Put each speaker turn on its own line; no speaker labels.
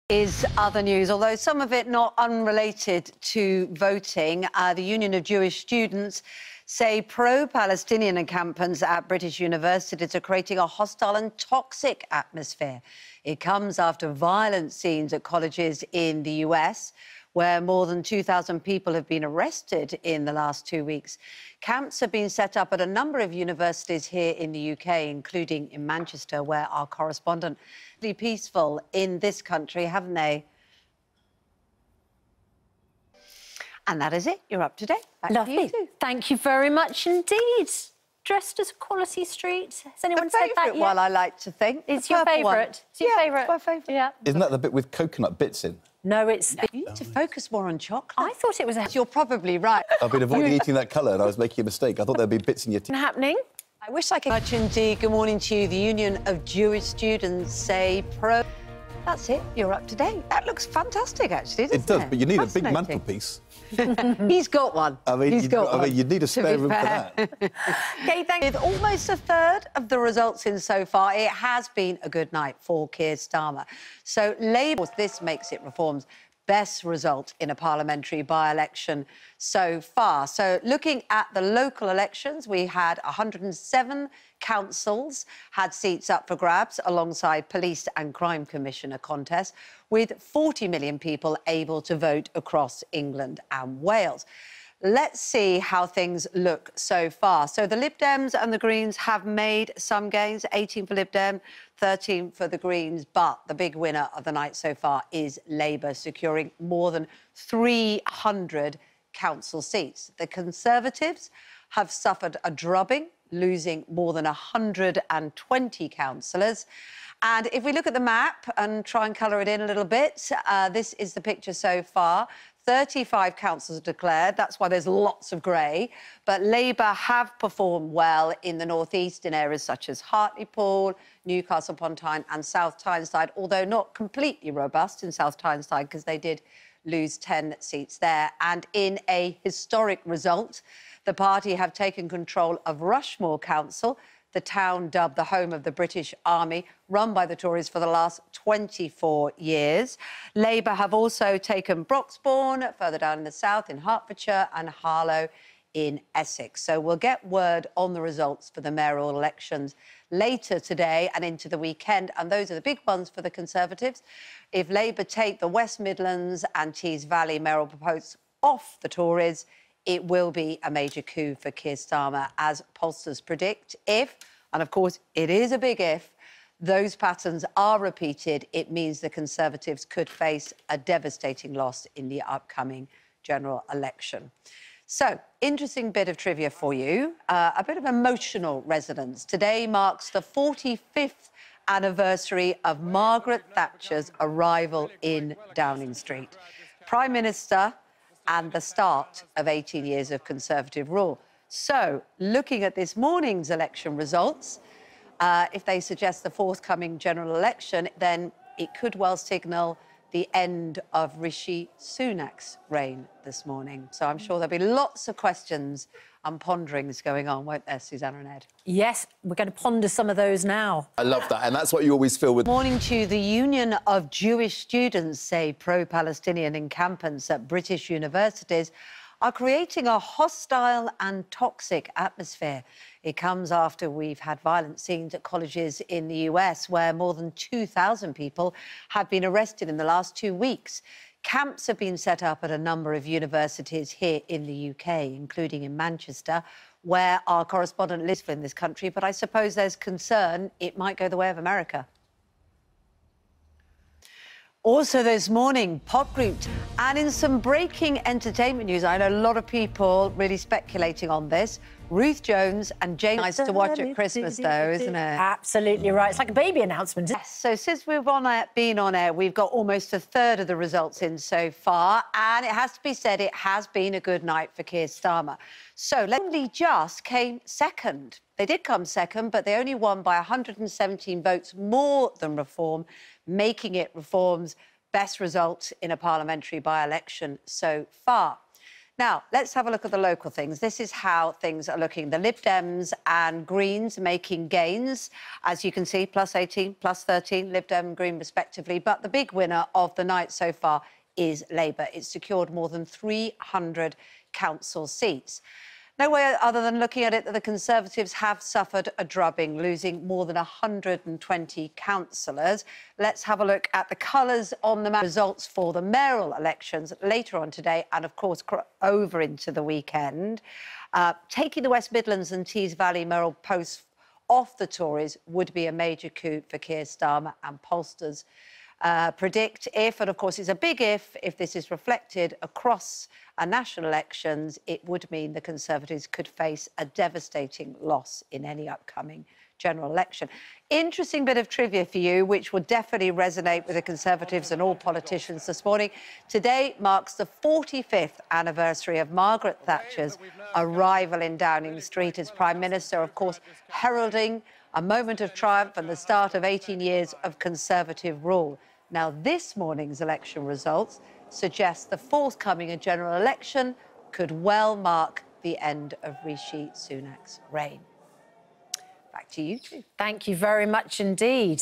Is other news, although some of it not unrelated to voting. The Union of Jewish Students say pro-Palestinian encampments at British universities are creating a hostile and toxic atmosphere. It comes after violent scenes at colleges in the US, where more than 2,000 people have been arrested in the last 2 weeks. Camps have been set up at a number of universities here in the UK, including in Manchester, where our correspondent be peaceful in this country, haven't they? And that is it. You're up to date. Back
Lovely.
to you too.
Thank you very much indeed. Dressed as Quality Street. Has anyone said that yet?
One, I like to think.
It's your favourite. It's your favourite.
It's my favourite.
Yeah.
Isn't that the bit with coconut bits in?
No, it's...
You need to focus more on chocolate.
I thought it was a...
You're probably right.
I've been avoiding eating that colour and I was making a mistake. I thought there'd be bits in your teeth.
happening.
I wish I could... Much indeed. Good morning to you. The Union of Jewish Students say pro... That's it. You're up to date. That looks fantastic, actually, doesn't it?
It does, but you need a big mantelpiece.
He's got one.
I mean, you'd need a spare room for that.
OK, thank you. With almost a third of the results in so far, it has been a good night for Keir Starmer. So Labour, this makes it Reform's best result in a parliamentary by-election so far. So looking at the local elections, we had 107 councils had seats up for grabs alongside police and crime commissioner contests, with 40 million people able to vote across England and Wales. Let's see how things look so far. So the Lib Dems and the Greens have made some gains, 18 for Lib Dem, 13 for the Greens, but the big winner of the night so far is Labour, securing more than 300 council seats. The Conservatives have suffered a drubbing, losing more than 120 councillors. And if we look at the map and try and colour it in a little bit, this is the picture so far. 35 councils declared. That's why there's lots of grey. But Labour have performed well in the North East in areas such as Hartlepool, Newcastle upon Tyne and South Tyneside, although not completely robust in South Tyneside because they did lose 10 seats there. And in a historic result, the party have taken control of Rushmore Council, the town dubbed the home of the British Army, run by the Tories for the last 24 years. Labour have also taken Broxbourne, further down in the south, in Hertfordshire, and Harlow in Essex. So we'll get word on the results for the mayoral elections later today and into the weekend, and those are the big ones for the Conservatives. If Labour take the West Midlands and Tees Valley mayoral posts off the Tories, it will be a major coup for Keir Starmer, as pollsters predict. If, and of course it is a big if, those patterns are repeated, it means the Conservatives could face a devastating loss in the upcoming general election. So, interesting bit of trivia for you, a bit of emotional resonance. Today marks the 45th anniversary of Margaret Thatcher's arrival in Downing Street. Prime Minister and the start of 18 years of Conservative rule. So, looking at this morning's election results, if they suggest the forthcoming general election, then it could well signal the end of Rishi Sunak's reign this morning. So I'm sure there'll be lots of questions and ponderings going on, won't there, Susanna and Ed?
Yes, we're going to ponder some of those now.
I love that, and that's what you always feel with...
Morning to you. The Union of Jewish Students say pro-Palestinian encampments at British universities are creating a hostile and toxic atmosphere. It comes after we've had violent scenes at colleges in the US, where more than 2,000 people have been arrested in the last 2 weeks. Camps have been set up at a number of universities here in the UK, including in Manchester, where our correspondent lives in this country, but I suppose there's concern it might go the way of America. Also this morning, pop groups, and in some breaking entertainment news, I know a lot of people really speculating on this. Ruth Jones and Jane. Nice to watch at Christmas, though, isn't it?
Absolutely right. It's like a baby announcement.
Yes, so since we've been on air, we've got almost a third of the results in so far, and it has to be said it has been a good night for Keir Starmer. So only just came second. They did come second, but they only won by 117 votes more than Reform, making it Reform's best result in a parliamentary by-election so far. Now, let's have a look at the local things. This is how things are looking. The Lib Dems and Greens making gains. As you can see, plus 18, plus 13, Lib Dem and Green respectively. But the big winner of the night so far is Labour. It's secured more than 300 council seats. No way other than looking at it that the Conservatives have suffered a drubbing, losing more than 120 councillors. Let's have a look at the colours on the map. Results for the mayoral elections later on today and, of course, over into the weekend. Taking the West Midlands and Tees Valley mayoral posts off the Tories would be a major coup for Keir Starmer, and pollsters predict if, and of course it's a big if this is reflected across national elections, it would mean the Conservatives could face a devastating loss in any upcoming general election. Interesting bit of trivia for you, which will definitely resonate with the Conservatives and all politicians this morning. Today marks the 45th anniversary of Margaret Thatcher's arrival in Downing Street as Prime Minister, of course, heralding a moment of triumph and the start of 18 years of Conservative rule. Now, this morning's election results suggest the forthcoming general election could well mark the end of Rishi Sunak's reign. Back to you two.
Thank you very much indeed.